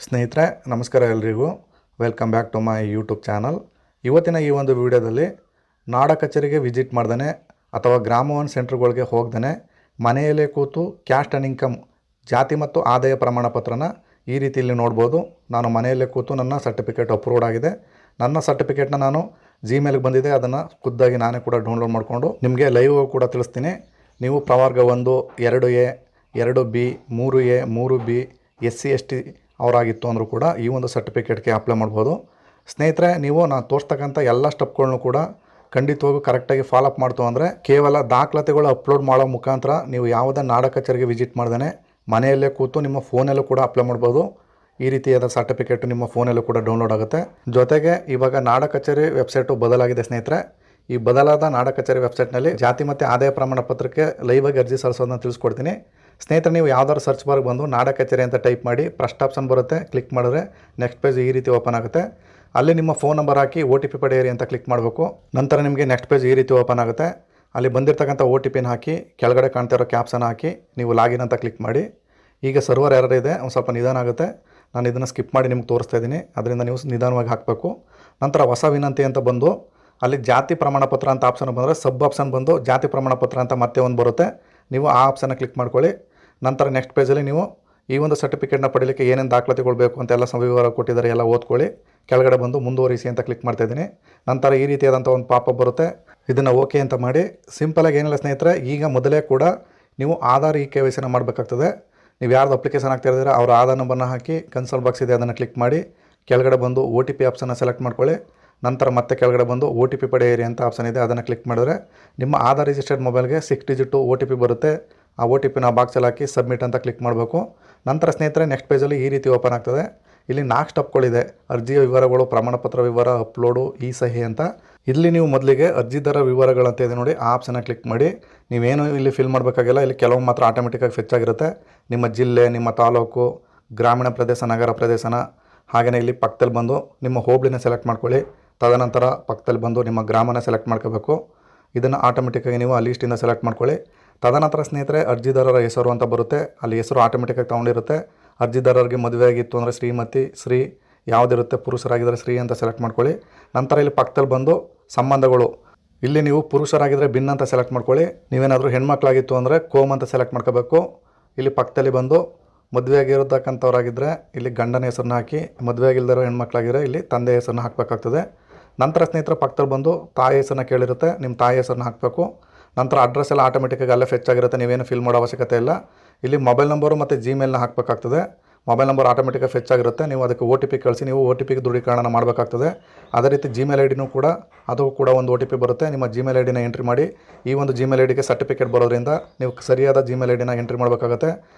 ಸ್ನೇಹಿತರೆ ನಮಸ್ಕಾರ ಎಲ್ರಿಗೂ. Welcome back to my YouTube channel. ಇವತ್ತಿನ ಈ ಒಂದು ವಿಡಿಯೋದಲ್ಲಿ ನಾಡ ಕಚೇರಿಗೆ ವಿಸಿಟ್ ಮಾಡ್ದೇ ಅಥವಾ ಗ್ರಾಮ ಒನ್ ಸೆಂಟ್ರ್ಗಳಿಗೆ ಹೋಗ್ದೇ ಮನೆಯಲ್ಲೇ ಕೂತು ಕ್ಯಾಸ್ಟ್ ಆ್ಯಂಡ್ ಇನ್ಕಮ್ ಜಾತಿ ಮತ್ತು ಆದಾಯ ಪ್ರಮಾಣ ಪತ್ರನ ಈ ರೀತಿಯಲ್ಲಿ ನೋಡ್ಬೋದು. ನಾನು ಮನೆಯಲ್ಲೇ ಕೂತು ನನ್ನ ಸರ್ಟಿಫಿಕೇಟ್ ಅಪ್ರೂವ್ಡ್ ಆಗಿದೆ. ನನ್ನ ಸರ್ಟಿಫಿಕೇಟ್ನ ನಾನು ಜಿಮೇಲ್ಗೆ ಬಂದಿದೆ, ಅದನ್ನು ಖುದ್ದಾಗಿ ನಾನೇ ಕೂಡ ಡೌನ್ಲೋಡ್ ಮಾಡಿಕೊಂಡು ನಿಮಗೆ ಲೈವ್ ಕೂಡ ತಿಳಿಸ್ತೀನಿ. ನೀವು ಪ್ರವರ್ಗ 1, 2A, 2B, 3A, 3B SC ST ಅವರಾಗಿತ್ತು ಅಂದರೂ ಕೂಡ ಈ ಒಂದು ಸರ್ಟಿಫಿಕೇಟ್ಗೆ ಅಪ್ಲೈ ಮಾಡ್ಬೋದು. ಸ್ನೇಹಿತರೆ, ನೀವು ನಾನು ತೋರಿಸ್ತಕ್ಕಂಥ ಎಲ್ಲ ಸ್ಟೆಪ್ಗಳನ್ನೂ ಕೂಡ ಖಂಡಿತವಾಗೂ ಕರೆಕ್ಟಾಗಿ ಫಾಲೋಅಪ್ ಮಾಡ್ತು ಅಂದರೆ ಕೇವಲ ದಾಖಲಾತಿಗಳು ಅಪ್ಲೋಡ್ ಮಾಡೋ ಮುಖಾಂತರ ನೀವು ಯಾವುದೇ ನಾಡ ಕಚೇರಿಗೆ ವಿಸಿಟ್ ಮಾಡ್ದೇ ಮನೆಯಲ್ಲೇ ಕೂತು ನಿಮ್ಮ ಫೋನಲ್ಲೂ ಕೂಡ ಅಪ್ಲೈ ಮಾಡ್ಬೋದು. ಈ ರೀತಿಯಾದ ಸರ್ಟಿಫಿಕೇಟು ನಿಮ್ಮ ಫೋನಲ್ಲೂ ಕೂಡ ಡೌನ್ಲೋಡ್ ಆಗುತ್ತೆ. ಜೊತೆಗೆ ಇವಾಗ ನಾಡ ಕಚೇರಿ ವೆಬ್ಸೈಟು ಬದಲಾಗಿದೆ ಸ್ನೇಹಿತರೆ. ಈ ಬದಲಾದ ನಾಡ ಕಚೇರಿ ವೆಬ್ಸೈಟ್ನಲ್ಲಿ ಜಾತಿ ಮತ್ತು ಆದಾಯ ಪ್ರಮಾಣ ಪತ್ರಕ್ಕೆ ಲೈವಾಗಿ ಅರ್ಜಿ ಸಲ್ಲಿಸೋದನ್ನ ತಿಳಿಸ್ಕೊಡ್ತೀನಿ. ಸ್ನೇಹಿತರೆ, ನೀವು ಯಾವ್ದಾದ್ರು ಸರ್ಚ್ ಬಾರ್ಗೆ ಬಂದು ನಾಡ ಕಚೇರಿ ಅಂತ ಟೈಪ್ ಮಾಡಿ ಫಸ್ಟ್ ಆಪ್ಷನ್ ಬರುತ್ತೆ, ಕ್ಲಿಕ್ ಮಾಡಿದ್ರೆ ನೆಕ್ಸ್ಟ್ ಪೇಜ್ ಈ ರೀತಿ ಓಪನ್ ಆಗುತ್ತೆ. ಅಲ್ಲಿ ನಿಮ್ಮ ಫೋನ್ ನಂಬರ್ ಹಾಕಿ OTP ಪಡೆಯಿರಿ ಅಂತ ಕ್ಲಿಕ್ ಮಾಡಬೇಕು. ನಂತರ ನಿಮಗೆ ನೆಕ್ಸ್ಟ್ ಪೇಜ್ ಈ ರೀತಿ ಓಪನ್ ಆಗುತ್ತೆ. ಅಲ್ಲಿ ಬಂದಿರತಕ್ಕಂಥ OTPನ ಹಾಕಿ ಕೆಳಗಡೆ ಕಾಣ್ತಿರೋ ಕ್ಯಾಪ್ಸನ್ನು ಹಾಕಿ ನೀವು ಲಾಗಿನ್ ಅಂತ ಕ್ಲಿಕ್ ಮಾಡಿ. ಈಗ ಸರ್ವರ್ ಎರರ್ ಇದೆ, ಒಂದು ಸ್ವಲ್ಪ ನಿಧಾನ ಆಗುತ್ತೆ. ನಾನು ಇದನ್ನು ಸ್ಕಿಪ್ ಮಾಡಿ ನಿಮ್ಗೆ ತೋರಿಸ್ತಾ ಇದ್ದೀನಿ, ಅದರಿಂದ ನೀವು ನಿಧಾನವಾಗಿ ಹಾಕಬೇಕು. ನಂತರ ಹೊಸ ವಿನಂತಿ ಅಂತ ಬಂದು ಅಲ್ಲಿ ಜಾತಿ ಪ್ರಮಾಣ ಪತ್ರ ಅಂತ ಆಪ್ಷನ್ ಬಂದರೆ ಸಬ್ ಆಪ್ಷನ್ ಬಂದು ಜಾತಿ ಪ್ರಮಾಣ ಪತ್ರ ಅಂತ ಮತ್ತೆ ಒಂದು ಬರುತ್ತೆ. ನೀವು ಆ ಆಪ್ಷನ್ನ ಕ್ಲಿಕ್ ಮಾಡ್ಕೊಳ್ಳಿ. ನಂತರ ನೆಕ್ಸ್ಟ್ ಪೇಜಲ್ಲಿ ನೀವು ಈ ಒಂದು ಸರ್ಟಿಫಿಕೇಟ್ನ ಪಡೀಲಿಕ್ಕೆ ಏನೇನು ದಾಖಲಾತಿಗಳು ಬೇಕು ಅಂತೆಲ್ಲ ವಿವರ ಕೊಟ್ಟಿದ್ದಾರೆ, ಎಲ್ಲ ಓದ್ಕೊಳ್ಳಿ. ಕೆಳಗಡೆ ಬಂದು ಮುಂದುವರಿಸಿ ಅಂತ ಕ್ಲಿಕ್ ಮಾಡ್ತಾಯಿದ್ದೀನಿ. ನಂತರ ಈ ರೀತಿಯಾದಂಥ ಒಂದು ಪಾಪಪ್ ಬರುತ್ತೆ, ಇದನ್ನು ಓಕೆ ಅಂತ ಮಾಡಿ. ಸಿಂಪಲಾಗಿ ಏನಿಲ್ಲ ಸ್ನೇಹಿತರೆ, ಈಗ ಮೊದಲೇ ಕೂಡ ನೀವು ಆಧಾರ್ KYCನ ಮಾಡಬೇಕಾಗ್ತದೆ. ನೀವು ಯಾರ್ದು ಅಪ್ಲಿಕೇಶನ್ ಆಗ್ತಿರ್ತೀರ ಅವರ ಆಧಾರ್ ನಂಬರ್ನ ಹಾಕಿ ಕನ್ಸೋಲ್ ಬಾಕ್ಸ್ ಇದೆ ಅದನ್ನು ಕ್ಲಿಕ್ ಮಾಡಿ ಕೆಳಗಡೆ ಬಂದು OTP ಆಪ್ಷನ್ನ ಸೆಲೆಕ್ಟ್ ಮಾಡ್ಕೊಳ್ಳಿ. ನಂತರ ಮತ್ತೆ ಕೆಳಗಡೆ ಬಂದು OTP ಪಡೆಯಿರಿ ಅಂತ ಆಪ್ಷನ್ ಇದೆ, ಅದನ್ನು ಕ್ಲಿಕ್ ಮಾಡಿದ್ರೆ ನಿಮ್ಮ ಆಧಾರ್ ರಿಜಿಸ್ಟರ್ಡ್ ಮೊಬೈಲ್ಗೆ 6 ಡಿಜಿಟ್ OTP ಬರುತ್ತೆ. ಆ OTPನ ಬಾಕ್ಸಲ್ಲಿ ಹಾಕಿ ಸಬ್ಮಿಟ್ ಅಂತ ಕ್ಲಿಕ್ ಮಾಡಬೇಕು. ನಂತರ ಸ್ನೇಹಿತರೆ ನೆಕ್ಸ್ಟ್ ಪೇಜಲ್ಲಿ ಈ ರೀತಿ ಓಪನ್ ಆಗ್ತದೆ. ಇಲ್ಲಿ 4 ಸ್ಟೆಪ್ಗಳಿದೆ: ಅರ್ಜಿಯ ವಿವರಗಳು, ಪ್ರಮಾಣ ಪತ್ರ ವಿವರ, ಅಪ್ಲೋಡು, ಈ ಸಹಿ ಅಂತ. ಇಲ್ಲಿ ನೀವು ಮೊದಲಿಗೆ ಅರ್ಜಿದಾರ ವಿವರಗಳಂತ ಇದೆ ನೋಡಿ, ಆ ಆಪ್ಷನ್ನ ಕ್ಲಿಕ್ ಮಾಡಿ. ನೀವೇನು ಇಲ್ಲಿ ಫಿಲ್ ಮಾಡಬೇಕಾಗಿಲ್ಲ, ಇಲ್ಲಿ ಕೆಲವು ಮಾತ್ರ ಆಟೋಮೆಟಿಕ್ಕಾಗಿ ಫೆಚ್ ಆಗಿರುತ್ತೆ. ನಿಮ್ಮ ಜಿಲ್ಲೆ, ನಿಮ್ಮ ತಾಲೂಕು, ಗ್ರಾಮೀಣ ಪ್ರದೇಶ, ನಗರ ಪ್ರದೇಶನ, ಹಾಗೆಯೇ ಇಲ್ಲಿ ಪಕ್ಕದಲ್ಲಿ ಬಂದು ನಿಮ್ಮ ಹೋಬಳಿನ ಸೆಲೆಕ್ಟ್ ಮಾಡ್ಕೊಳ್ಳಿ. ತದನಂತರ ಪಕ್ಕದಲ್ಲಿ ಬಂದು ನಿಮ್ಮ ಗ್ರಾಮನ ಸೆಲೆಕ್ಟ್ ಮಾಡ್ಕೋಬೇಕು. ಇದನ್ನು ಆಟೋಮೆಟಿಕ್ಕಾಗಿ ನೀವು ಆ ಲೀಸ್ಟಿಂದ ಸೆಲೆಕ್ಟ್ ಮಾಡ್ಕೊಳ್ಳಿ. ತದನಂತರ ಸ್ನೇಹಿತರೆ ಅರ್ಜಿದಾರರ ಹೆಸರು ಅಂತ ಬರುತ್ತೆ, ಅಲ್ಲಿ ಹೆಸರು ಆಟೋಮೆಟಿಕ್ಕಾಗಿ ತೊಗೊಂಡಿರುತ್ತೆ. ಅರ್ಜಿದಾರರಿಗೆ ಮದುವೆ ಆಗಿತ್ತು ಅಂದರೆ ಶ್ರೀಮತಿ, ಶ್ರೀ ಯಾವುದಿರುತ್ತೆ, ಪುರುಷರಾಗಿದ್ದರೆ ಶ್ರೀ ಅಂತ ಸೆಲೆಕ್ಟ್ ಮಾಡ್ಕೊಳ್ಳಿ. ನಂತರ ಇಲ್ಲಿ ಪಕ್ಕದಲ್ಲಿ ಬಂದು ಸಂಬಂಧಗಳು, ಇಲ್ಲಿ ನೀವು ಪುರುಷರಾಗಿದ್ದರೆ ಬಿನ್ ಅಂತ ಸೆಲೆಕ್ಟ್ ಮಾಡ್ಕೊಳ್ಳಿ. ನೀವೇನಾದರೂ ಹೆಣ್ಮಕ್ಳಾಗಿತ್ತು ಅಂದರೆ ಕೋಮ್ ಅಂತ ಸೆಲೆಕ್ಟ್ ಮಾಡ್ಕೋಬೇಕು. ಇಲ್ಲಿ ಪಕ್ಕದಲ್ಲಿ ಬಂದು ಮದುವೆ ಆಗಿರತಕ್ಕಂಥವ್ರಾಗಿದ್ದರೆ ಇಲ್ಲಿ ಗಂಡನ ಹೆಸರನ್ನ ಹಾಕಿ, ಮದುವೆ ಆಗಿಲ್ಲದಿರೋ ಹೆಣ್ಮಕ್ಳಾಗಿದ್ದರೆ ಇಲ್ಲಿ ತಂದೆ ಹೆಸರನ್ನ ಹಾಕಬೇಕಾಗ್ತದೆ. ನಂತರ ಸ್ನೇಹಿತರ ಪಕ್ಕದಲ್ಲಿ ಬಂದು ತಾಯಿ ಹೆಸರನ್ನ ಕೇಳಿರುತ್ತೆ, ನಿಮ್ಮ ತಾಯಿ ಹೆಸರನ್ನ ಹಾಕಬೇಕು. ನಂತರ ಅಡ್ರೆಸ್ ಎಲ್ಲ ಆಟೋಮೆಟಿಕ್ಕಾಗಿ ಅಲ್ಲೇ ಫೆಚ್ ಆಗಿರುತ್ತೆ, ನೀವೇನು ಫಿಲ್ ಮಾಡೋ ಅವಶ್ಯಕತೆ ಇಲ್ಲ. ಇಲ್ಲಿ ಮೊಬೈಲ್ ನಂಬರು ಮತ್ತು ಜಿಮೇಲ್ನ ಹಾಕಬೇಕಾಗ್ತದೆ. ಮೊಬೈಲ್ ನಂಬರ್ ಆಟೋಮೆಟಿಕ್ಕಾಗಿ ಫೆಚ್ ಆಗಿರುತ್ತೆ, ನೀವು ಅದಕ್ಕೆ OTP ಕಳಿಸಿ ನೀವು OTPಗೆ ದೃಢೀಕರಣ ಮಾಡಬೇಕಾಗ್ತದೆ. ಅದೇ ರೀತಿ ಜಿಮೇಲ್ ಐಡಿನೂ ಕೂಡ, ಅದು ಕೂಡ ಒಂದು OTP ಬರುತ್ತೆ. ನಿಮ್ಮ ಜಿಮೇಲ್ ಐಡಿನ ಎಂಟ್ರಿ ಮಾಡಿ. ಈ ಒಂದು ಜಿಮೇಲ್ ಐಡಿಗೆ ಸರ್ಟಿಫಿಕೇಟ್ ಬರೋದ್ರಿಂದ ನೀವು ಸರಿಯಾದ ಜಿಮೇಲ್ ಐಡಿನ ಎಂಟ್ರಿ ಮಾಡಬೇಕಾಗುತ್ತೆ.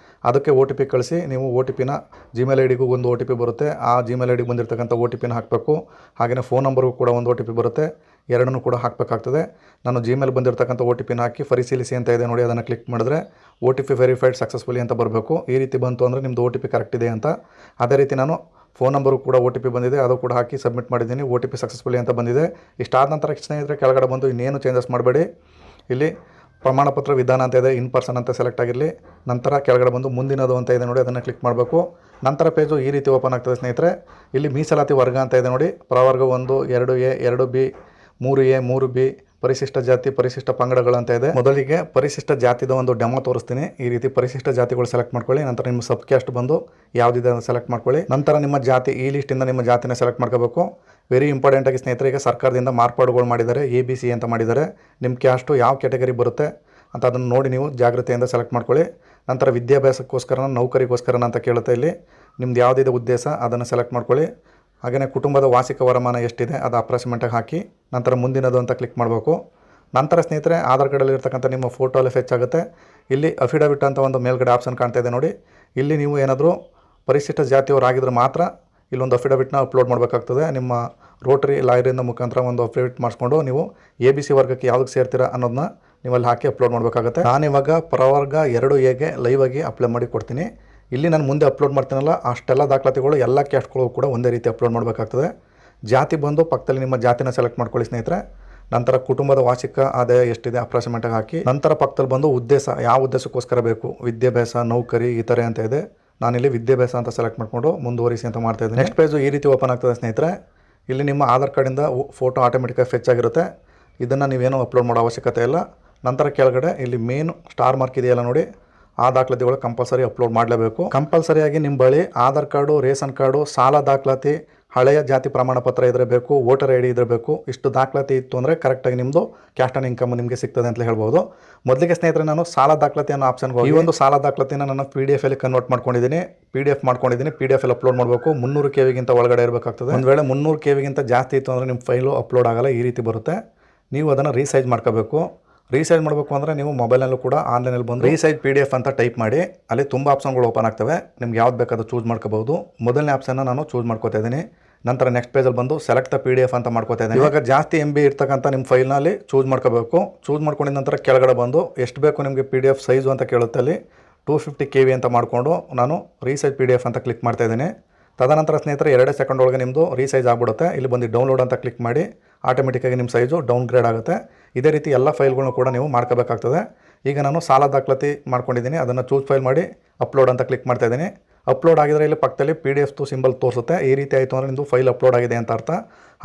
ಅದಕ್ಕೆ OTP ಕಳಿಸಿ. ನೀವು OTPನ ಜಿಮೇಲ್ ಐಡಿಗೂ ಒಂದು OTP ಬರುತ್ತೆ, ಆ ಜಿಮೇಲ್ ಐಡಿಗೆ ಬಂದಿರತಕ್ಕಂಥ OTPನ ಹಾಕಬೇಕು. ಹಾಗೆಯೇ ಫೋನ್ ನಂಬರ್ಗೂ ಕೂಡ ಒಂದು OTP ಬರುತ್ತೆ, ಎರಡನ್ನೂ ಕೂಡ ಹಾಕಬೇಕಾಗ್ತದೆ. ನಾನು ಜಿಮೇಲ್ ಬಂದಿರತಕ್ಕಂಥ OTPನ ಹಾಕಿ ಪರಿಶೀಲಿಸಿ ಅಂತ ಇದೆ ನೋಡಿ, ಅದನ್ನು ಕ್ಲಿಕ್ ಮಾಡಿದ್ರೆ OTP ವೆರಿಫೈಡ್ ಸಕ್ಸಸ್ಫುಲಿ ಅಂತ ಬರಬೇಕು. ಈ ರೀತಿ ಬಂತು ಅಂದರೆ ನಿಮ್ಮದು OTP ಕರೆಕ್ಟ್ ಇದೆ ಅಂತ. ಅದೇ ರೀತಿ ನಾನು ಫೋನ್ ನಂಬರು ಕೂಡ OTP ಬಂದಿದೆ, ಅದು ಕೂಡ ಹಾಕಿ ಸಬ್ಮಿಟ್ ಮಾಡಿದ್ದೀನಿ. OTP ಸಕ್ಸಸ್ಫುಲಿ ಅಂತ ಬಂದಿದೆ. ಇಷ್ಟಾದ ನಂತರ ಸ್ನೇಹಿತರೆ ಕೆಳಗಡೆ ಬಂದು ಇನ್ನೇನು ಚೇಂಜಸ್ ಮಾಡಬೇಡಿ. ಇಲ್ಲಿ ಪ್ರಮಾಣ ಪತ್ರ ವಿಧಾನ ಅಂತ ಇದೆ, ಇನ್ ಪರ್ಸನ್ ಅಂತ ಸೆಲೆಕ್ಟ್ ಆಗಿರಲಿ. ನಂತರ ಕೆಳಗಡೆ ಬಂದು ಮುಂದಿನದು ಅಂತ ಇದೆ ನೋಡಿ, ಅದನ್ನು ಕ್ಲಿಕ್ ಮಾಡಬೇಕು. ನಂತರ ಪೇಜು ಈ ರೀತಿ ಓಪನ್ ಆಗ್ತದೆ ಸ್ನೇಹಿತರೆ. ಇಲ್ಲಿ ಮೀಸಲಾತಿ ವರ್ಗ ಅಂತ ಇದೆ ನೋಡಿ, ಪ್ರವರ್ಗ 1, 2A, 2B, 3A, 3B, ಪರಿಶಿಷ್ಟ ಜಾತಿ, ಪರಿಶಿಷ್ಟ ಪಂಗಡಗಳಂತ ಇದೆ. ಮೊದಲಿಗೆ ಪರಿಶಿಷ್ಟ ಜಾತಿದ ಒಂದು ಡೆಮೋ ತೋರಿಸ್ತೀನಿ. ಈ ರೀತಿ ಪರಿಶಿಷ್ಟ ಜಾತಿಗಳು ಸೆಲೆಕ್ಟ್ ಮಾಡ್ಕೊಳ್ಳಿ. ನಂತರ ನಿಮ್ಮ ಸಬ್ ಕ್ಯಾಸ್ಟ್ ಬಂದು ಯಾವುದಿದೆ ಅಂತ ಸೆಲೆಕ್ಟ್ ಮಾಡ್ಕೊಳ್ಳಿ. ನಂತರ ನಿಮ್ಮ ಜಾತಿ, ಈ ಲಿಸ್ಟಿಂದ ನಿಮ್ಮ ಜಾತಿನ ಸೆಲೆಕ್ಟ್ ಮಾಡ್ಕೋಬೇಕು. ವೆರಿ ಇಂಪಾರ್ಟೆಂಟಾಗಿ ಸ್ನೇಹಿತರೆ, ಈಗ ಸರ್ಕಾರದಿಂದ ಮಾರ್ಪಾಡುಗಳು ಮಾಡಿದ್ದಾರೆ, ABC ಅಂತ ಮಾಡಿದ್ದಾರೆ. ನಿಮ್ಮ ಕ್ಯಾಸ್ಟು ಯಾವ ಕ್ಯಾಟಗರಿ ಬರುತ್ತೆ ಅಂತ ಅದನ್ನು ನೋಡಿ ನೀವು ಜಾಗ್ರತೆಯಿಂದ ಸೆಲೆಕ್ಟ್ ಮಾಡ್ಕೊಳ್ಳಿ. ನಂತರ ವಿದ್ಯಾಭ್ಯಾಸಕ್ಕೋಸ್ಕರ, ನೌಕರಿಗೋಸ್ಕರ ಅಂತ ಕೇಳುತ್ತೆ. ಇಲ್ಲಿ ನಿಮ್ದು ಯಾವುದಿದೆ ಉದ್ದೇಶ ಅದನ್ನು ಸೆಲೆಕ್ಟ್ ಮಾಡ್ಕೊಳ್ಳಿ. ಹಾಗೆಯೇ ಕುಟುಂಬದ ವಾರ್ಷಿಕ ವರಮಾನ ಎಷ್ಟಿದೆ ಅದು ಅಪ್ರಾಕ್ಸಿಮೇಟಾಗಿ ಹಾಕಿ ನಂತರ ಮುಂದಿನದು ಅಂತ ಕ್ಲಿಕ್ ಮಾಡಬೇಕು. ನಂತರ ಸ್ನೇಹಿತರೆ ಆಧಾರ್ ಕಾರ್ಡಲ್ಲಿ ಇರ್ತಕ್ಕಂಥ ನಿಮ್ಮ ಫೋಟೋ ಎಲ್ಲ ಫೆಚ್ ಆಗುತ್ತೆ. ಇಲ್ಲಿ ಅಫಿಡವಿಟ್ ಅಂತ ಒಂದು ಮೇಲ್ಗಡೆ ಆಪ್ಷನ್ ಕಾಣ್ತಾ ಇದೆ ನೋಡಿ, ಇಲ್ಲಿ ನೀವು ಏನಾದರೂ ಪರಿಶಿಷ್ಟ ಜಾತಿಯವರಾಗಿದ್ದರೆ ಮಾತ್ರ ಇಲ್ಲೊಂದು ಅಫಿಡವಿಟ್ನ ಅಪ್ಲೋಡ್ ಮಾಡಬೇಕಾಗ್ತದೆ. ನಿಮ್ಮ ರೋಟರಿ ಲಾಯರಿಂದ ಮುಖಾಂತರ ಒಂದು ಅಫಿಡವಿಟ್ ಮಾಡಿಸ್ಕೊಂಡು ನೀವು ABC ವರ್ಗಕ್ಕೆ ಯಾವುದಕ್ಕೆ ಸೇರ್ತೀರಾ ಅನ್ನೋದನ್ನ ನೀವು ಅಲ್ಲಿ ಹಾಕಿ ಅಪ್ಲೋಡ್ ಮಾಡಬೇಕಾಗುತ್ತೆ. ನಾನಿವಾಗ ಪ್ರವರ್ಗ 2Aಗೆ ಲೈವ್ ಆಗಿ ಅಪ್ಲೈ ಮಾಡಿ ಕೊಡ್ತೀನಿ. ಇಲ್ಲಿ ನಾನು ಮುಂದೆ ಅಪ್ಲೋಡ್ ಮಾಡ್ತೀನಲ್ಲ ಅಷ್ಟೆಲ್ಲ ದಾಖಲಾತಿಗಳು ಎಲ್ಲ ಕ್ಯಾಸ್ಟ್ಗಳು ಕೂಡ ಒಂದೇ ರೀತಿ ಅಪ್ಲೋಡ್ ಮಾಡಬೇಕಾಗ್ತದೆ. ಜಾತಿ ಬಂದು ಪಕ್ಕದಲ್ಲಿ ನಿಮ್ಮ ಜಾತಿನ ಸೆಲೆಕ್ಟ್ ಮಾಡ್ಕೊಳ್ಳಿ ಸ್ನೇಹಿತರೆ. ನಂತರ ಕುಟುಂಬದ ವಾರ್ಷಿಕ ಆದಾಯ ಎಷ್ಟಿದೆ ಅಪ್ರಾಕ್ಸಿಮೇಟಾಗಿ ಹಾಕಿ. ನಂತರ ಪಕ್ಕದಲ್ಲಿ ಬಂದು ಉದ್ದೇಶ, ಯಾವ ಉದ್ದೇಶಕ್ಕೋಸ್ಕರ ಬೇಕು, ವಿದ್ಯಾಭ್ಯಾಸ, ನೌಕರಿ, ಇತರೆ ಅಂತ ಇದೆ. ನಾನಿಲ್ಲಿ ವಿದ್ಯಾಭ್ಯಾಸ ಅಂತ ಸೆಲೆಕ್ಟ್ ಮಾಡಿಕೊಂಡು ಮುಂದುವರಿಸಿ ಅಂತ ಮಾಡ್ತಾಯಿದ್ದೀನಿ. ನೆಕ್ಸ್ಟ್ ಪೇಜು ಈ ರೀತಿ ಓಪನ್ ಆಗ್ತದೆ ಸ್ನೇಹಿತರೆ. ಇಲ್ಲಿ ನಿಮ್ಮ ಆಧಾರ್ ಕಾರ್ಡಿಂದ ಫೋಟೋ ಆಟೋಮೆಟಿಕಾಗಿ ಫೆಚ್ ಆಗಿರುತ್ತೆ. ಇದನ್ನು ನೀವೇನು ಅಪ್ಲೋಡ್ ಮಾಡೋ ಅವಶ್ಯಕತೆ ಇಲ್ಲ. ನಂತರ ಕೆಳಗಡೆ ಇಲ್ಲಿ ಮೇನ್ ಸ್ಟಾರ್ ಮಾರ್ಕ್ ಇದೆಯಲ್ಲ ನೋಡಿ, ಆ ದಾಖಲಾತಿಗಳು ಕಂಪಲ್ಸರಿ ಅಪ್ಲೋಡ್ ಮಾಡಲೇಬೇಕು. ಕಂಪಲ್ಸರಿಯಾಗಿ ನಿಮ್ಮ ಬಳಿ ಆಧಾರ್ ಕಾರ್ಡು, ರೇಷನ್ ಕಾರ್ಡು, ಸಾಲ ದಾಖಲಾತಿ, ಹಳೆಯ ಜಾತಿ ಪ್ರಮಾಣ ಪತ್ರ ಇದ್ರೆ ಬೇಕು, ವೋಟರ್ ಐ ಡಿ ಇದ್ರೆ ಬೇಕು. ಇಷ್ಟು ದಾಖಲಾತಿ ಇತ್ತು ಅಂದರೆ ಕರೆಕ್ಟಾಗಿ ನಿಮ್ಮದು ಕ್ಯಾಸ್ಟ್ ಆ್ಯಂಡ್ ಇನ್ಕಮ್ ನಿಮಗೆ ಸಿಗ್ತದೆ ಅಂತ ಹೇಳ್ಬೋದು. ಮೊದಲಿಗೆ ಸ್ನೇಹಿತರೆ ನಾನು ಸಾಲ ದಾಖಲಾತಿ ಅನ್ನೋ ಆಪ್ಷನ್ಗೆ ಹೋಗಿ ಈ ಒಂದು ಸಾಲ ದಾಖಲಾತಿನ ನಾನು PDF ಅಲ್ಲಿ ಕನ್ವರ್ಟ್ ಮಾಡ್ಕೊಂಡಿದ್ದೀನಿ. PDF ಅಲ್ಲಿ ಅಪ್ಲೋಡ್ ಮಾಡಬೇಕು. 300 KBಗಿಂತ ಒಳಗಡೆ ಇರಬೇಕಾಗ್ತದೆ. ಒಂದು ವೇಳೆ 300 KBಗಿಂತ ಜಾಸ್ತಿ ಇತ್ತು ಅಂದರೆ ನಿಮ್ಮ ಫೈಲು ಅಪ್ಲೋಡ್ ಆಗಲ್ಲ. ಈ ರೀತಿ ಬರುತ್ತೆ. ನೀವು ಅದನ್ನು ರೀಸೈಜ್ ಮಾಡ್ಕೋಬೇಕು. ರೀಸೈಜ್ ಮಾಡಬೇಕು ಅಂದರೆ ನೀವು ಮೊಬೈಲಲ್ಲೂ ಕೂಡ ಆನ್ಲೈನಲ್ಲಿ ಬಂದು ರೀಸೈಜ್ PDF ಅಂತ ಟೈಪ್ ಮಾಡಿ, ಅಲ್ಲಿ ತುಂಬ ಆಪ್ಷನ್ಗಳು ಓಪನ್ ಆಗ್ತವೆ. ನಿಮ್ಗೆ ಯಾವ್ದು ಬೇಕಾದ್ರೂ ಚೂಸ್ ಮಾಡ್ಕೋಬಹುದು. ಮೊದಲನೇ ಆಪ್ಷನ್ನ ನಾನು ಚೂಸ್ ಮಾಡ್ಕೋತಾ ಇದ್ದೀನಿ. ನಂತರ ನೆಕ್ಸ್ಟ್ ಪೇಜಲ್ಲಿ ಬಂದು ಸೆಲೆಕ್ಟ್ ದ PDF ಅಂತ ಮಾಡ್ಕೋತಾ ಇದ್ದೀನಿ. ಇವಾಗ ಜಾಸ್ತಿ MB ಇರ್ತಕ್ಕಂಥ ನಿಮ್ಮ ಫೈಲ್ನಲ್ಲಿ ಚೂಸ್ ಮಾಡ್ಕೋಬೇಕು. ಚೂಸ್ ಮಾಡ್ಕೊಂಡಿದ ನಂತರ ಕೆಳಗಡೆ ಬಂದು ಎಷ್ಟು ಬೇಕು ನಿಮಗೆ PDF ಸೈಜು ಅಂತ ಕೇಳುತ್ತೆ. ಅಲ್ಲಿ 250 KB ಅಂತ ಮಾಡಿಕೊಂಡು ನಾನು ರೀಸೈಜ್ PDF ಅಂತ ಕ್ಲಿಕ್ ಮಾಡ್ತಾ ಇದ್ದೀನಿ. ತದನಂತರ ಸ್ನೇಹಿತರೆ 2 ಸೆಕೆಂಡ್ ಒಳಗೆ ನಿಮ್ಮದು ರೀಸೈಜ್ ಆಗಿಬಿಡುತ್ತೆ. ಇಲ್ಲಿ ಬಂದು ಡೌನ್ಲೋಡ್ ಅಂತ ಕ್ಲಿಕ್ ಮಾಡಿ ಆಟೋಮೆಟಿಕ್ಕಾಗಿ ನಿಮ್ಮ ಸೈಜು ಡೌನ್ಗ್ರೇಡ್ ಆಗುತ್ತೆ. ಇದೇ ರೀತಿ ಎಲ್ಲ ಫೈಲ್ಗಳನ್ನು ಕೂಡ ನೀವು ಮಾಡ್ಕೋಬೇಕಾಗ್ತದೆ. ಈಗ ನಾನು ಸಾಲ ದಾಖಲಾತಿ ಮಾಡ್ಕೊಂಡಿದ್ದೀನಿ. ಅದನ್ನು ಚೂಸ್ ಫೈಲ್ ಮಾಡಿ ಅಪ್ಲೋಡ್ ಅಂತ ಕ್ಲಿಕ್ ಮಾಡ್ತಾ ಇದ್ದೀನಿ. ಅಪ್ಲೋಡ್ ಆಗಿದರೆ ಇಲ್ಲಿ ಪಕ್ಕದಲ್ಲಿ PDF ಸಿಂಬಲ್ ತೋರಿಸುತ್ತೆ. ಈ ರೀತಿ ಆಯಿತು ಅಂದರೆ ನಿಮ್ಮದು ಫೈಲ್ ಅಪ್ಲೋಡ್ ಆಗಿದೆ ಅಂತ ಅರ್ಥ.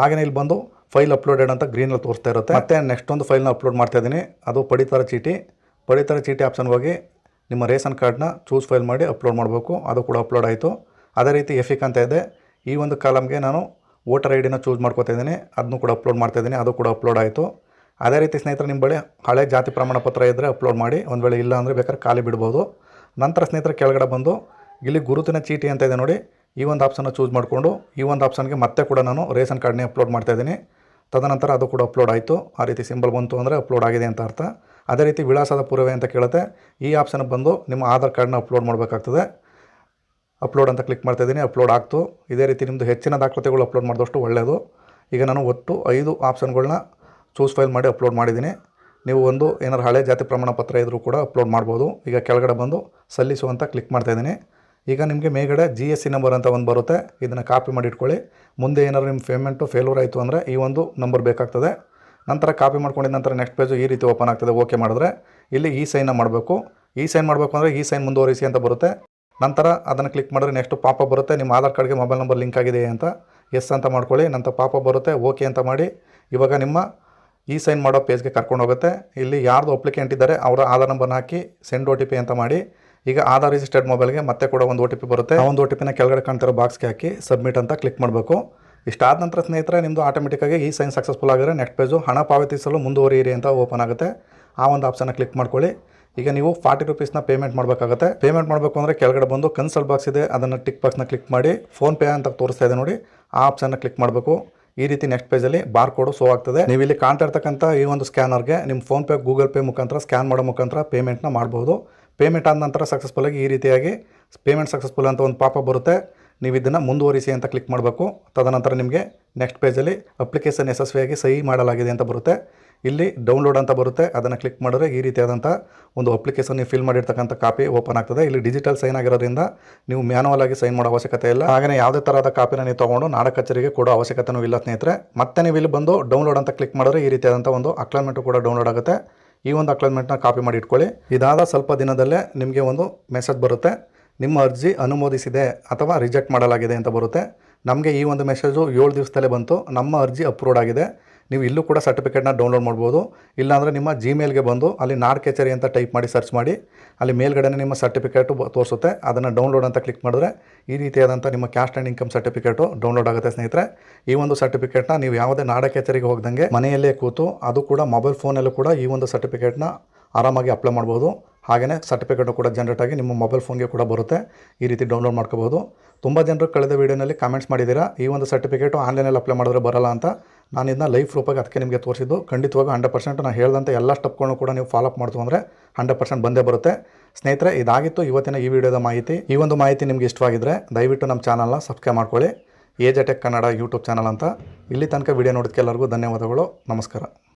ಹಾಗೆಯೇ ಇಲ್ಲಿ ಬಂದು ಫೈಲ್ ಅಪ್ಲೋಡೆಡ್ ಅಂತ ಗ್ರೀನಲ್ಲಿ ತೋರಿಸ್ತಾ ಇರುತ್ತೆ. ಮತ್ತೆ ನೆಕ್ಸ್ಟ್ ಒಂದು ಫೈಲ್ನ ಅಪ್ಲೋಡ್ ಮಾಡ್ತಾ ಇದ್ದೀನಿ. ಅದು ಪಡಿತರ ಚೀಟಿ ಆಪ್ಷನ್ಗೆ ಹೋಗಿ ನಿಮ್ಮ ರೇಷನ್ ಕಾರ್ಡ್ನ ಚೂಸ್ ಫೈಲ್ ಮಾಡಿ ಅಪ್ಲೋಡ್ ಮಾಡಬೇಕು. ಅದು ಕೂಡ ಅಪ್ಲೋಡ್ ಆಯಿತು. ಅದೇ ರೀತಿ ಎಫಿಕ್ ಅಂತ ಇದೆ. ಈ ಒಂದು ಕಾಲಮ್ಗೆ ನಾನು ವೋಟರ್ ಐ ಡಿನ ಚೂಸ್ ಮಾಡ್ಕೋತಾ ಇದ್ದೀನಿ. ಅದನ್ನು ಕೂಡ ಅಪ್ಲೋಡ್ ಮಾಡ್ತಾ ಇದ್ದೀನಿ. ಅದು ಕೂಡ ಅಪ್ಲೋಡ್ ಆಯಿತು. ಅದೇ ರೀತಿ ಸ್ನೇಹಿತರೆ ನಿಮ್ಮ ಬಳಿ ಹಳೆ ಜಾತಿ ಪ್ರಮಾಣ ಪತ್ರ ಇದ್ದರೆ ಅಪ್ಲೋಡ್ ಮಾಡಿ. ಒಂದು ವೇಳೆ ಇಲ್ಲ ಅಂದರೆ ಬೇಕಾದ್ರೆ ಖಾಲಿ ಬಿಡ್ಬೋದು. ನಂತರ ಸ್ನೇಹಿತರೆ ಕೆಳಗಡೆ ಬಂದು ಇಲ್ಲಿ ಗುರುತಿನ ಚೀಟಿ ಅಂತ ಇದೆ ನೋಡಿ, ಈ ಒಂದು ಆಪ್ಷನ್ನ ಚೂಸ್ ಮಾಡಿಕೊಂಡು ಈ ಒಂದು ಆಪ್ಷನ್ಗೆ ಮತ್ತೆ ಕೂಡ ನಾನು ರೇಷನ್ ಕಾರ್ಡ್ನೇ ಅಪ್ಲೋಡ್ ಮಾಡ್ತಾ ಇದ್ದೀನಿ. ತದನಂತರ ಅದು ಕೂಡ ಅಪ್ಲೋಡ್ ಆಯಿತು. ಆ ರೀತಿ ಸಿಂಬಲ್ ಬಂತು ಅಂದರೆ ಅಪ್ಲೋಡ್ ಆಗಿದೆ ಅಂತ ಅರ್ಥ. ಅದೇ ರೀತಿ ವಿಳಾಸದ ಪುರಾವೆ ಅಂತ ಕೇಳುತ್ತೆ. ಈ ಆಪ್ಷನ್ಗೆ ಬಂದು ನಿಮ್ಮ ಆಧಾರ್ ಕಾರ್ಡ್ನ ಅಪ್ಲೋಡ್ ಮಾಡಬೇಕಾಗ್ತದೆ. ಅಪ್ಲೋಡ್ ಅಂತ ಕ್ಲಿಕ್ ಮಾಡ್ತಾ ಇದ್ದೀನಿ. ಅಪ್ಲೋಡ್ ಆಗ್ತು. ಇದೇ ರೀತಿ ನಿಮ್ಮದು ಹೆಚ್ಚಿನ ದಾಖಲಾತಿಗಳು ಅಪ್ಲೋಡ್ ಮಾಡಿದಷ್ಟು ಒಳ್ಳೆಯದು. ಈಗ ನಾನು ಒಟ್ಟು 5 ಆಪ್ಷನ್ಗಳನ್ನ ಚೂಸ್ ಫೈಲ್ ಮಾಡಿ ಅಪ್ಲೋಡ್ ಮಾಡಿದ್ದೀನಿ. ನೀವು ಒಂದು ಏನಾರು ಹಳೆ ಜಾತಿ ಪ್ರಮಾಣ ಪತ್ರ ಇದ್ದರೂ ಕೂಡ ಅಪ್ಲೋಡ್ ಮಾಡ್ಬೋದು. ಈಗ ಕೆಳಗಡೆ ಬಂದು ಸಲ್ಲಿಸು ಅಂತ ಕ್ಲಿಕ್ ಮಾಡ್ತಾ ಇದ್ದೀನಿ. ಈಗ ನಿಮಗೆ ಮೇಲ್ಗಡೆ GST ನಂಬರ್ ಅಂತ ಒಂದು ಬರುತ್ತೆ. ಇದನ್ನು ಕಾಪಿ ಮಾಡಿ ಇಟ್ಕೊಳ್ಳಿ. ಮುಂದೆ ಏನಾದ್ರು ನಿಮ್ಮ ಪೇಮೆಂಟು ಫೇಲ್ಯೂರ್ ಆಯಿತು ಅಂದರೆ ಈ ಒಂದು ನಂಬರ್ ಬೇಕಾಗ್ತದೆ. ನಂತರ ಕಾಪಿ ಮಾಡ್ಕೊಂಡಿದ ನಂತರ ನೆಕ್ಸ್ಟ್ ಪೇಜು ಈ ರೀತಿ ಓಪನ್ ಆಗ್ತದೆ. ಓಕೆ ಮಾಡಿದ್ರೆ ಇಲ್ಲಿ ಈ ಸೈನ್ನ ಮಾಡಬೇಕು. ಈ ಸೈನ್ ಮಾಡಬೇಕು ಅಂದರೆ ಈ ಸೈನ್ ಮುಂದುವರಿಸಿ ಅಂತ ಬರುತ್ತೆ. ನಂತರ ಅದನ್ನು ಕ್ಲಿಕ್ ಮಾಡಿದ್ರೆ ನೆಕ್ಸ್ಟ್ ಪಾಪ ಬರುತ್ತೆ. ನಿಮ್ಮ ಆಧಾರ್ ಕಾರ್ಡ್ಗೆ ಮೊಬೈಲ್ ನಂಬರ್ ಲಿಂಕ್ ಆಗಿದೆ ಅಂತ ಎಸ್ ಅಂತ ಮಾಡ್ಕೊಳ್ಳಿ. ನಂತರ ಪಾಪ ಬರುತ್ತೆ. ಓಕೆ ಅಂತ ಮಾಡಿ ಇವಾಗ ನಿಮ್ಮ ಈ ಸೈನ್ ಮಾಡೋ ಪೇಜ್ಗೆ ಕರ್ಕೊಂಡು ಹೋಗುತ್ತೆ. ಇಲ್ಲಿ ಯಾರ್ದು ಅಪ್ಲಿಕೆಂಟ್ ಇದ್ದಾರೆ ಅವರ ಆಧಾರ್ ನಂಬರ್ನ ಹಾಕಿ ಸೆಂಡ್ OTP ಅಂತ ಮಾಡಿ. ಈಗ ಆಧಾರ್ ರಿಜಿಸ್ಟರ್ಡ್ ಮೊಬೈಲ್ಗೆ ಮತ್ತೆ ಕೂಡ ಒಂದು OTP ಬರುತ್ತೆ. ಆ ಒಂದು OTPನ ಕೆಳಗಡೆ ಕಾಣ್ತಿರೋ ಬಾಕ್ಸ್ಗೆ ಹಾಕಿ ಸಬ್ಮಿಟ್ ಅಂತ ಕ್ಲಿಕ್ ಮಾಡಬೇಕು. ಇಷ್ಟಾದ ನಂತರ ಸ್ನೇಹಿತರೆ ನಿಮ್ಮದು ಆಟೋಮೆಟಿಕ್ಕಾಗಿ ಈ ಸೈನ್ ಸಕ್ಸಸ್ಫುಲ್ ಆಗಿದ್ರೆ ನೆಕ್ಸ್ಟ್ ಪೇಜು ಹಣ ಪಾವತಿಸಲು ಮುಂದುವರಿಯಿರಿ ಅಂತ ಓಪನ್ ಆಗುತ್ತೆ. ಆ ಒಂದು ಆಪ್ಷನ್ನ ಕ್ಲಿಕ್ ಮಾಡ್ಕೊಳ್ಳಿ. ಈಗ ನೀವು 40 ರೂಪೀಸ್ನ ಪೇಮೆಂಟ್ ಮಾಡಬೇಕಾಗುತ್ತೆ. ಪೇಮೆಂಟ್ ಮಾಡಬೇಕು ಅಂದರೆ ಕೆಳಗಡೆ ಬಂದು ಕನ್ಸಲ್ಟ್ ಬಾಕ್ಸ್ ಇದೆ, ಅದನ್ನು ಟಿಕ್ ಬಾಕ್ಸ್ನ ಕ್ಲಿಕ್ ಮಾಡಿ ಫೋನ್ಪೇ ಅಂತ ತೋರಿಸ್ತಾ ಇದೆ ನೋಡಿ, ಆ ಆಪ್ಷನ್ನ ಕ್ಲಿಕ್ ಮಾಡಬೇಕು. ಈ ರೀತಿ ನೆಕ್ಸ್ಟ್ ಪೇಜಲ್ಲಿ ಬಾರ್ ಕೋಡು ಶೋ ಆಗ್ತದೆ. ನೀವು ಇಲ್ಲಿ ಕಾಣ್ತಾ ಇರ್ತಕ್ಕಂಥ ಈ ಒಂದು ಸ್ಕ್ಯಾನರ್ಗೆ ನಿಮ್ಮ ಫೋನ್ಪೇ, ಗೂಗಲ್ ಪೇ ಮುಖಾಂತರ ಸ್ಕ್ಯಾನ್ ಮಾಡೋ ಮುಖಾಂತರ ಪೇಮೆಂಟ್ನ ಮಾಡ್ಬೋದು. ಪೇಮೆಂಟ್ ಆದ ನಂತರ ಸಕ್ಸಸ್ಫುಲ್ಲಾಗಿ ಈ ರೀತಿಯಾಗಿ ಪೇಮೆಂಟ್ ಸಕ್ಸಸ್ಫುಲ್ ಅಂತ ಒಂದು ಪಾಪ ಬರುತ್ತೆ. ನೀವು ಇದನ್ನು ಮುಂದುವರಿಸಿ ಅಂತ ಕ್ಲಿಕ್ ಮಾಡಬೇಕು. ತದನಂತರ ನಿಮಗೆ ನೆಕ್ಸ್ಟ್ ಪೇಜಲ್ಲಿ ಅಪ್ಲಿಕೇಶನ್ ಯಶಸ್ವಿಯಾಗಿ ಸಹಿ ಮಾಡಲಾಗಿದೆ ಅಂತ ಬರುತ್ತೆ. ಇಲ್ಲಿ ಡೌನ್ಲೋಡ್ ಅಂತ ಬರುತ್ತೆ. ಅದನ್ನು ಕ್ಲಿಕ್ ಮಾಡಿದ್ರೆ ಈ ರೀತಿಯಾದಂಥ ಒಂದು ಅಪ್ಲಿಕೇಶನ್ ನೀವು ಫಿಲ್ ಮಾಡಿರ್ತಕ್ಕಂಥ ಕಾಪಿ ಓಪನ್ ಆಗ್ತದೆ. ಇಲ್ಲಿ ಡಿಜಿಟಲ್ ಸೈನ್ ಆಗಿರೋದ್ರಿಂದ ನೀವು ಮ್ಯಾನುವಲ್ ಆಗಿ ಸೈನ್ ಮಾಡೋ ಅವಶ್ಯಕತೆ ಇಲ್ಲ. ಹಾಗೆ ಯಾವುದೇ ಥರದ ಕಾಪಿನ ನೀವು ತೊಗೊಂಡು ನಾಡ ಕಚೇರಿಗೆ ಕೊಡೋ ಅವಶ್ಯಕತೆಯೂ ಇಲ್ಲ ಸ್ನೇಹಿತರೆ. ಮತ್ತೆ ನೀವು ಇಲ್ಲಿ ಬಂದು ಡೌನ್ಲೋಡ್ ಅಂತ ಕ್ಲಿಕ್ ಮಾಡಿದ್ರೆ ಈ ರೀತಿಯಾದಂಥ ಒಂದು ಅಕ್ಲಾನ್ಮೆಂಟು ಕೂಡ ಡೌನ್ಲೋಡ್ ಆಗುತ್ತೆ. ಈ ಒಂದು ಅಕ್ಲಾನ್ಮೆಂಟ್ನ ಕಾಪಿ ಮಾಡಿ ಇಟ್ಕೊಳ್ಳಿ. ಇದಾದ ಸ್ವಲ್ಪ ದಿನದಲ್ಲೇ ನಿಮಗೆ ಒಂದು ಮೆಸೇಜ್ ಬರುತ್ತೆ, ನಿಮ್ಮ ಅರ್ಜಿ ಅನುಮೋದಿಸಿದೆ ಅಥವಾ ರಿಜೆಕ್ಟ್ ಮಾಡಲಾಗಿದೆ ಅಂತ ಬರುತ್ತೆ. ನಮಗೆ ಈ ಒಂದು ಮೆಸೇಜು 7 ದಿವಸದಲ್ಲೇ ಬಂತು. ನಮ್ಮ ಅರ್ಜಿ ಅಪ್ರೂವ್ಡ್ ಆಗಿದೆ. ನೀವು ಇಲ್ಲೂ ಕೂಡ ಸರ್ಟಿಫಿಕೇಟ್ನ ಡೌನ್ಲೋಡ್ ಮಾಡ್ಬೋದು. ಇಲ್ಲಾಂದರೆ ನಿಮ್ಮ ಜಿಮೇಲ್ಗೆ ಬಂದು ಅಲ್ಲಿ ನಾಡ್ ಕಚೇರಿ ಅಂತ ಟೈಪ್ ಮಾಡಿ ಸರ್ಚ್ ಮಾಡಿ ಅಲ್ಲಿ ಮೇಲ್ಗಡೆ ನಿಮ್ಮ ಸರ್ಟಿಫಿಕೇಟು ತೋರಿಸುತ್ತೆ. ಅದನ್ನು ಡೌನ್ಲೋಡ್ ಅಂತ ಕ್ಲಿಕ್ ಮಾಡಿದ್ರೆ ಈ ರೀತಿಯಾದಂಥ ನಿಮ್ಮ caste and income certificate download ಆಗುತ್ತೆ ಸ್ನೇಹಿತರೆ. ಈ ಒಂದು ಸರ್ಟಿಫಿಕೇಟ್ನ ನೀವು ಯಾವುದೇ ನಾಡ ಕಚೇರಿಗೆ ಹೋಗ್ದಂಗೆ ಮನೆಯಲ್ಲೇ ಕೂತು ಅದು ಕೂಡ ಮೊಬೈಲ್ ಫೋನಲ್ಲೂ ಕೂಡ ಈ ಒಂದು ಸರ್ಟಿಫಿಕೇಟ್ನ ಆರಾಮಾಗಿ ಅಪ್ಲೈ ಮಾಡ್ಬೋದು. ಹಾಗೆಯೇ ಸರ್ಟಿಫಿಕೇಟು ಕೂಡ ಜನರೇಟ್ ಆಗಿ ನಿಮ್ಮ ಮೊಬೈಲ್ ಫೋನ್ಗೆ ಕೂಡ ಬರುತ್ತೆ. ಈ ರೀತಿ ಡೌನ್ಲೋಡ್ ಮಾಡ್ಕೋಬೋದು. ತುಂಬ ಜನರು ಕಳೆದ ವೀಡಿಯೋನಲ್ಲಿ ಕಾಮೆಂಟ್ಸ್ ಮಾಡಿದ್ದೀರಾ ಈ ಒಂದು ಸರ್ಟಿಫಿಕೇಟು ಆನ್ಲೈನಲ್ಲಿ ಅಪ್ಲೈ ಮಾಡಿದ್ರೆ ಬರಲ್ಲ ಅಂತ. ನಾನು ಇದನ್ನ ಲೈವ್ ಪ್ರೂಫಾಗಿ ಅದಕ್ಕೆ ನಿಮಗೆ ತೋರಿಸಿದ್ದು. ಖಂಡಿತವಾಗಿ 100% ನಾನು ಹೇಳಿದಂಥ ಎಲ್ಲ ಸ್ಟೆಪ್ಗಳನ್ನು ಕೂಡ ನೀವು ಫಾಲೋ ಅಪ್ ಮಾಡ್ತು ಅಂದರೆ 100% ಬಂದೇ ಬರುತ್ತೆ ಸ್ನೇಹಿತರೆ. ಇದಾಗಿತ್ತು ಇವತ್ತಿನ ಈ ವಿಡಿಯೋದ ಮಾಹಿತಿ. ಈ ಒಂದು ಮಾಹಿತಿ ನಿಮಗೆ ಇಷ್ಟವಾಗಿದ್ದರೆ ದಯವಿಟ್ಟು ನಮ್ಮ ಚಾನಲ್ನ ಸಬ್ಸ್ಕ್ರೈಬ್ ಮಾಡ್ಕೊಳ್ಳಿ. AJ Tech Kannada YouTube channel ಅಂತ. ಇಲ್ಲಿ ತನಕ ವಿಡಿಯೋ ನೋಡೋದಕ್ಕೆ ಎಲ್ಲರಿಗೂ ಧನ್ಯವಾದಗಳು. ನಮಸ್ಕಾರ.